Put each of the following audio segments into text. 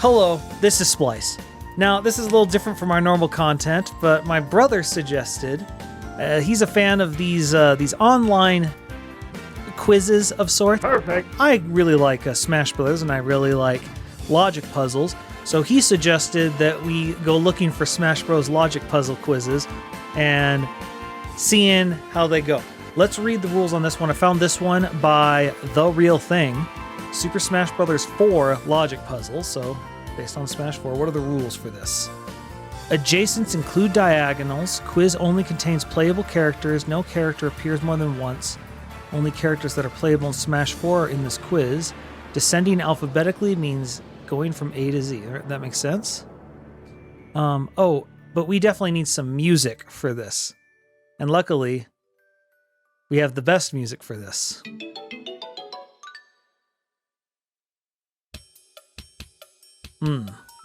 Hello, this is Splice. Now, this is a little different from our normal content, but my brother suggested, he's a fan of these online quizzes of sorts. Perfect. I really like Smash Brothers, and I really like logic puzzles, so he suggested that we go looking for Smash Bros. Logic puzzle quizzes and seeing how they go. Let's read the rules on this one. I found this one by The Real Thing. Super Smash Bros. 4 logic puzzle, so based on Smash 4, what are the rules for this? Adjacents include diagonals. Quiz only contains playable characters. No character appears more than once. Only characters that are playable in Smash 4 are in this quiz. Descending alphabetically means going from A to Z. That makes sense? But we definitely need some music for this. And luckily, we have the best music for this.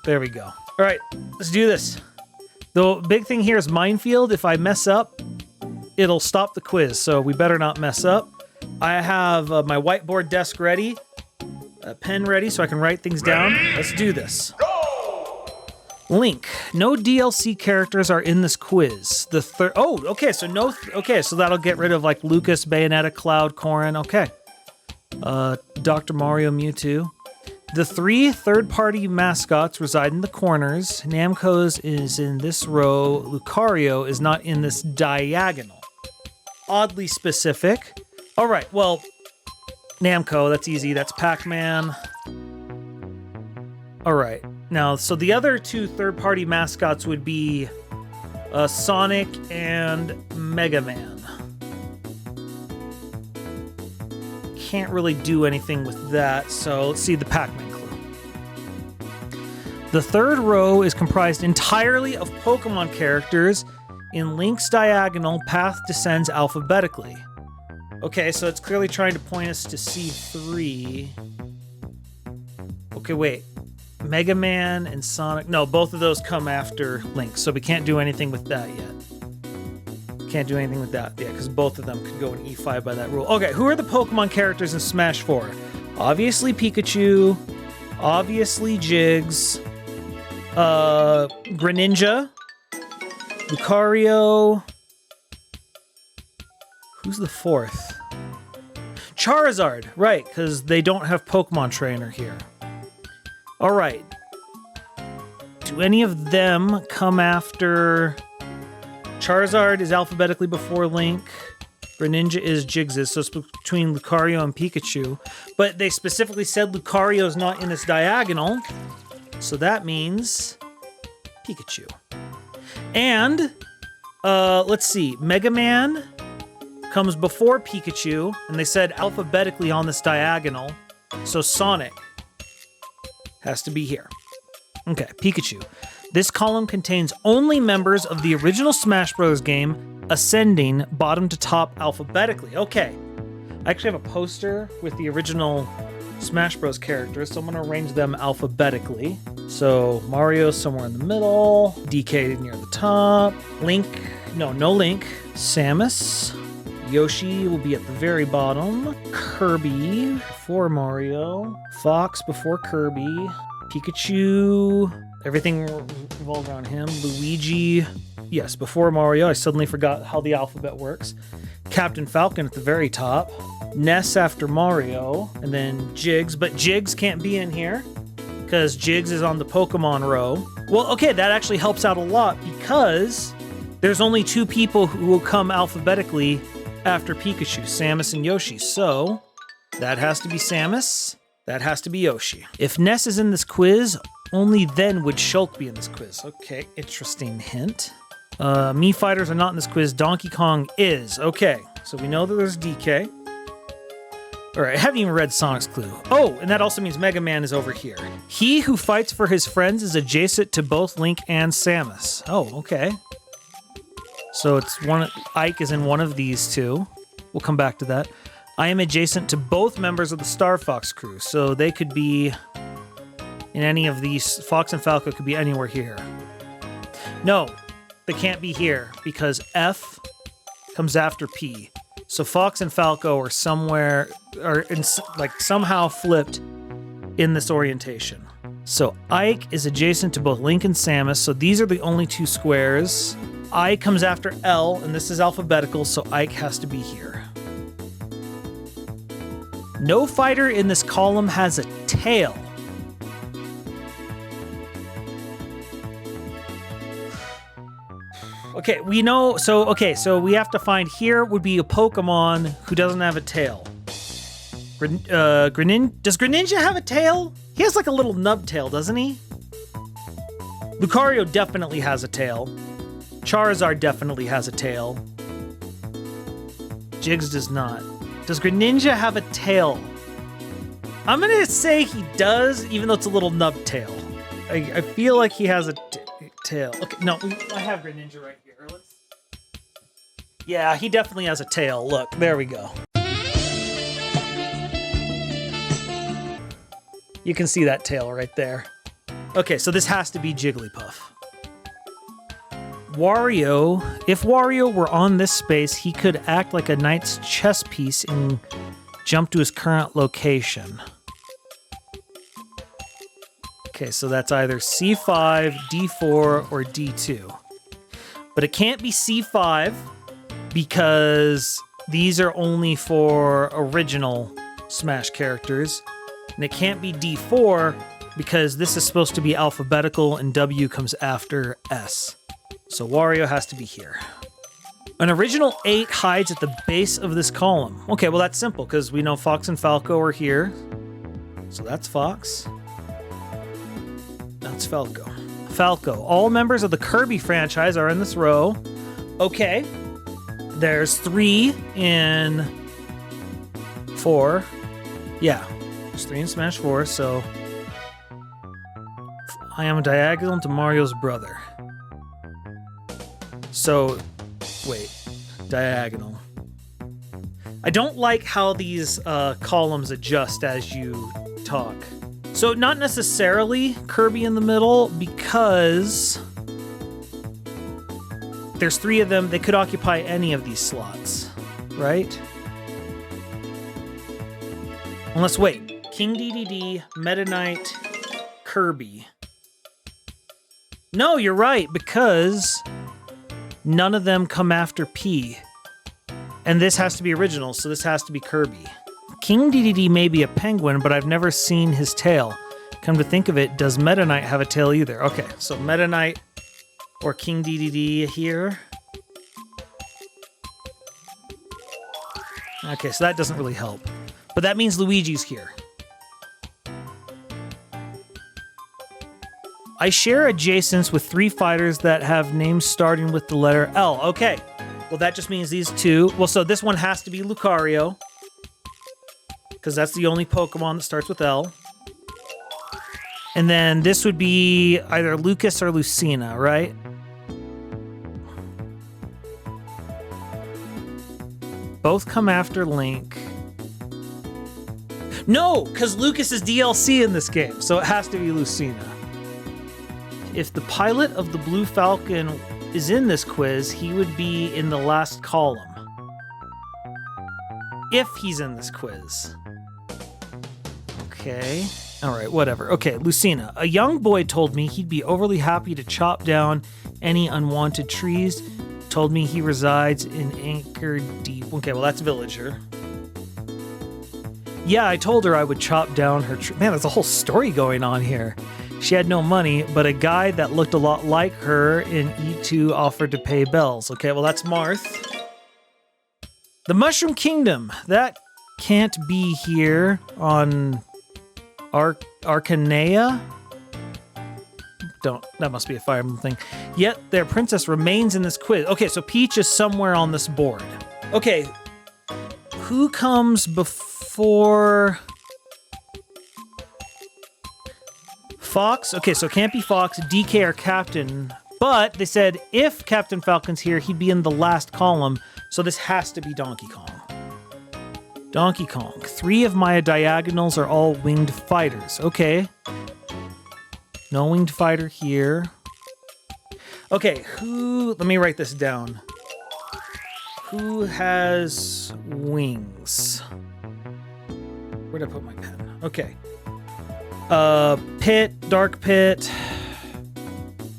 There we go. All right, let's do this. The big thing here is minefield. If I mess up, it'll stop the quiz, so we better not mess up. I have my whiteboard desk ready, a pen ready so I can write things down. Let's do this. Link. No DLC characters are in this quiz. So that'll get rid of like Lucas, Bayonetta, Cloud, Corrin. Okay. Dr. Mario, Mewtwo. The 3 third-party mascots reside in the corners. Namco's is in this row. Lucario is not in this diagonal. Oddly specific. All right, well, Namco, that's easy. That's Pac-Man. All right. Now, so the other 2 third-party mascots would be Sonic and Mega Man. Can't really do anything with that, so let's see the Pac-Man clue. The third row is comprised entirely of Pokemon characters. In Link's diagonal, path descends alphabetically. Okay, so it's clearly trying to point us to C3. Okay, wait. Mega Man and Sonic... No, both of those come after Link, so we can't do anything with that yet. Can't do anything with that, yeah, because both of them could go in E5 by that rule. Okay, who are the Pokemon characters in Smash 4? Obviously Pikachu, obviously Jiggs, Greninja, Lucario. Who's the 4th? Charizard, right, because they don't have Pokemon Trainer here. All right. Do any of them come after... Charizard is alphabetically before Link. Greninja is Jiggs's, so it's between Lucario and Pikachu. But they specifically said Lucario's not in this diagonal, so that means Pikachu. And, let's see, Mega Man comes before Pikachu, and they said alphabetically on this diagonal, so Sonic has to be here. Okay, Pikachu. This column contains only members of the original Smash Bros. Game, ascending bottom to top alphabetically. Okay. I actually have a poster with the original Smash Bros. Characters, so I'm going to arrange them alphabetically. So, Mario's somewhere in the middle, DK near the top, Link, no Link, Samus, Yoshi will be at the very bottom, Kirby before Mario, Fox before Kirby, Pikachu... Everything revolves around him. Luigi, yes, before Mario. I suddenly forgot how the alphabet works. Captain Falcon at the very top. Ness after Mario. And then Jiggs. But Jiggs can't be in here because Jiggs is on the Pokemon row. Well, okay, that actually helps out a lot because there's only 2 people who will come alphabetically after Pikachu, Samus and Yoshi. So that has to be Samus. That has to be Yoshi. If Ness is in this quiz... Only then would Shulk be in this quiz. Okay, interesting hint. Mii Fighters are not in this quiz. Donkey Kong is. Okay, so we know that there's DK. All right, I haven't even read Sonic's clue. Oh, and that also means Mega Man is over here. He who fights for his friends is adjacent to both Link and Samus. Oh, okay. So it's Ike is in one of these 2. We'll come back to that. I am adjacent to both members of the Star Fox crew, so they could be... in any of these. Fox and Falco could be anywhere here. No, they can't be here because F comes after P. So Fox and Falco are somewhere, somehow flipped in this orientation. So Ike is adjacent to both Link and Samus, so these are the only two squares. I comes after L, and this is alphabetical, so Ike has to be here. No fighter in this column has a tail. Okay, we know, so we have to find here would be a Pokemon who doesn't have a tail. Does Greninja have a tail? He has like a little nub tail, doesn't he? Lucario definitely has a tail. Charizard definitely has a tail. Jiggs does not. Does Greninja have a tail? I'm gonna say he does, even though it's a little nub tail. I feel like he has a tail. Okay, no, I have Greninja right here. Yeah, he definitely has a tail. Look, there we go. You can see that tail right there. Okay, so this has to be Jigglypuff. Wario, if Wario were on this space, he could act like a knight's chess piece and jump to his current location. Okay, so that's either C5, D4, or D2. But it can't be C5 because these are only for original Smash characters. And it can't be D4 because this is supposed to be alphabetical and W comes after S. So Wario has to be here. An original 8 hides at the base of this column. Okay, well that's simple because we know Fox and Falco are here. So that's Fox. That's Falco. Falco. All members of the Kirby franchise are in this row. Okay. There's 3 in 4. Yeah. There's 3 in Smash 4, so I am diagonal to Mario's brother. So, wait. Diagonal. I don't like how these columns adjust as you talk. So not necessarily Kirby in the middle because there's 3 of them. They could occupy any of these slots, right? Unless, wait. King DDD, Meta Knight, Kirby. No, you're right, because none of them come after P. And this has to be original, so this has to be Kirby. King DDD may be a penguin, but I've never seen his tail. Come to think of it, does Meta Knight have a tail either? Okay, so Meta Knight or King DDD here. Okay, so that doesn't really help. But that means Luigi's here. I share adjacents with 3 fighters that have names starting with the letter L. Okay, well that just means these 2. Well, so this one has to be Lucario, because that's the only Pokemon that starts with L. And then this would be either Lucas or Lucina, right? Both come after Link. No, because Lucas is DLC in this game, so it has to be Lucina. If the pilot of the Blue Falcon is in this quiz, he would be in the last column. If he's in this quiz. Okay. All right, whatever. Okay, Lucina. A young boy told me he'd be overly happy to chop down any unwanted trees. Told me he resides in Anchor Deep. Okay, well, that's Villager. Yeah, I told her I would chop down her tree. Man, there's a whole story going on here. She had no money, but a guy that looked a lot like her in E2 offered to pay bells. Okay, well, that's Marth. The Mushroom Kingdom. That can't be here on Arcanea? That must be a Fire Emblem thing. Yet their princess remains in this quiz. Okay, so Peach is somewhere on this board. Okay, who comes before Fox? Okay, so it can't be Fox, DK, or Captain. But they said if Captain Falcon's here, he'd be in the last column. So this has to be Donkey Kong. Donkey Kong. 3 of my diagonals are all winged fighters. Okay. No winged fighter here. Okay, let me write this down. Who has wings? Where'd I put my pen? Okay. Pit, Dark Pit.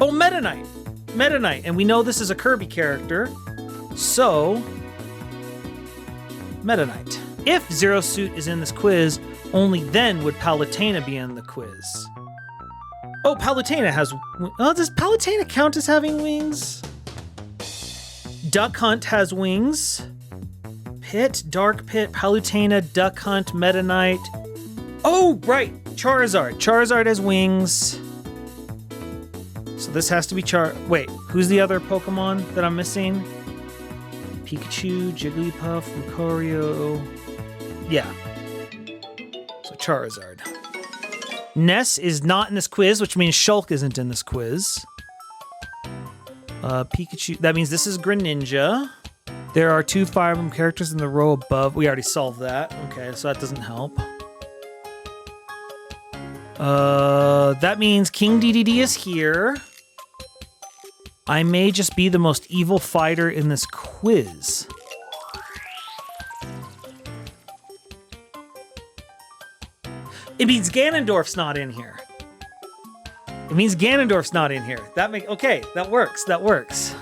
Oh, Meta Knight. Meta Knight. And we know this is a Kirby character. So, Meta Knight. If Zero Suit is in this quiz, only then would Palutena be in the quiz. Oh, Palutena has... Oh, does Palutena count as having wings? Duck Hunt has wings. Pit, Dark Pit, Palutena, Duck Hunt, Meta Knight. Oh, right. Charizard. Charizard has wings. So this has to be Wait, who's the other Pokemon that I'm missing? Pikachu, Jigglypuff, Lucario. Yeah. So Charizard. Ness is not in this quiz, which means Shulk isn't in this quiz. Pikachu. That means this is Greninja. There are 2 Fire Emblem characters in the row above. We already solved that. Okay, so that doesn't help. That means King DDD is here. I may just be the most evil fighter in this quiz. It means Ganondorf's not in here. It means Ganondorf's not in here. Okay, that works. That works.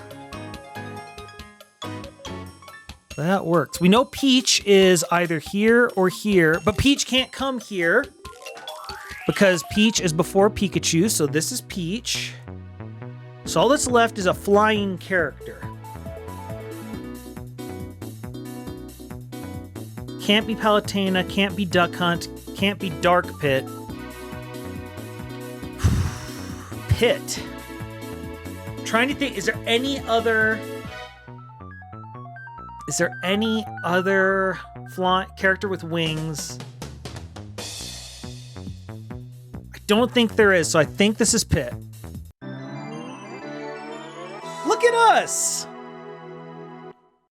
That works. We know Peach is either here or here, but Peach can't come here because Peach is before Pikachu, so this is Peach. So all that's left is a flying character. Can't be Palutena, can't be Duck Hunt, can't be Dark Pit. Pit. I'm trying to think, is there any other character with wings? I don't think there is, so I think this is Pit. Look at us!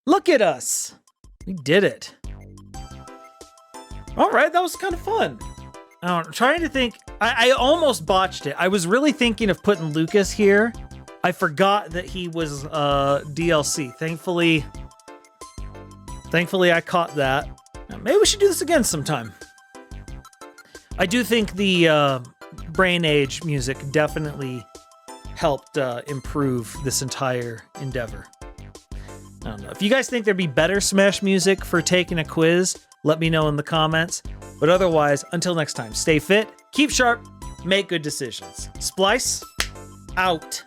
Look at us! We did it. All right, that was kind of fun. I'm trying to think. I almost botched it. I was really thinking of putting Lucas here. I forgot that he was DLC. Thankfully, I caught that. Maybe we should do this again sometime. I do think the Brain Age music definitely helped improve this entire endeavor. I don't know. If you guys think there'd be better Smash music for taking a quiz, let me know in the comments. But otherwise, until next time, stay fit, keep sharp, make good decisions. Splice, out.